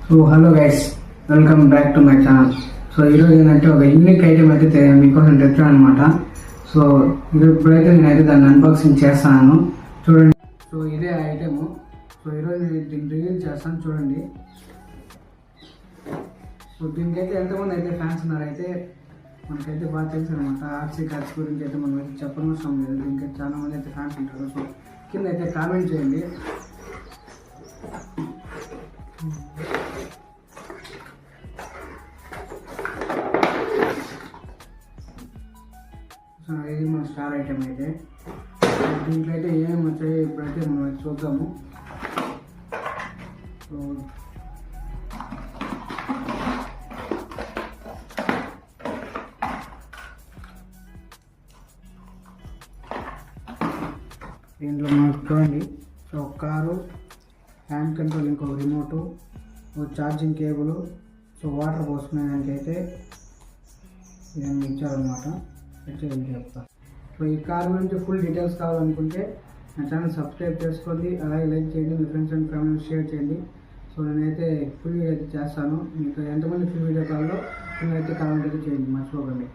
So hello guys, welcome back to my channel. So ఈరోజు ఏంటంటే ఒక యూనిక్ ఐటెం అయితే మీకోసం తెచ్చాను అనమాట. సో ఇప్పుడైతే నేనైతే దాన్ని అన్బాక్సింగ్ చేస్తాను, చూడండి. సో ఇదే ఐటెము. సో ఈరోజు నేను దీన్ని రివీల్ చేస్తాను, చూడండి. సో దీనికైతే ఎంతమంది అయితే ఫ్యాన్స్ ఉన్నారైతే మనకైతే బాగా తెలుసు అనమాట. ఆర్సీ కార్డ్స్ గురించి అయితే మనం అయితే చెప్పనవసరం లేదు. దీనికి చాలా మంది అయితే ఫ్యాన్స్ ఉంటారు. సో కింద అయితే కామెంట్ చేయండి. ఇది మన స్టార్ ఐటెం అయితే. దీంట్లో అయితే ఏమేమి వచ్చాయో ఇప్పుడైతే మనం చూద్దాము. సో దీంట్లో మనకు చూడండి, సో కారు, హ్యాండ్ కంట్రోల్, ఇంకొక రిమోటు, ఒక ఛార్జింగ్ కేబుల్, సో వాటర్ పోసుకునేదానికి అయితే ఇవన్నీ ఇచ్చారనమాట. అయితే చెప్తాను. సో ఈ కార్ గురించి ఫుల్ డీటెయిల్స్ కావాలనుకుంటే నా ఛానల్ సబ్స్క్రైబ్ చేసుకోండి, అలాగే లైక్ చేయండి, మీ ఫ్రెండ్స్ అండ్ ఫ్యామిలీ షేర్ చేయండి. సో నేనైతే ఫుల్ వీడియో అయితే చేస్తాను. మీకు ఎంతమంది ఫుల్ వీడియో కావాలో అయితే కామెంట్ అయితే చేయండి, మర్చిపోకండి.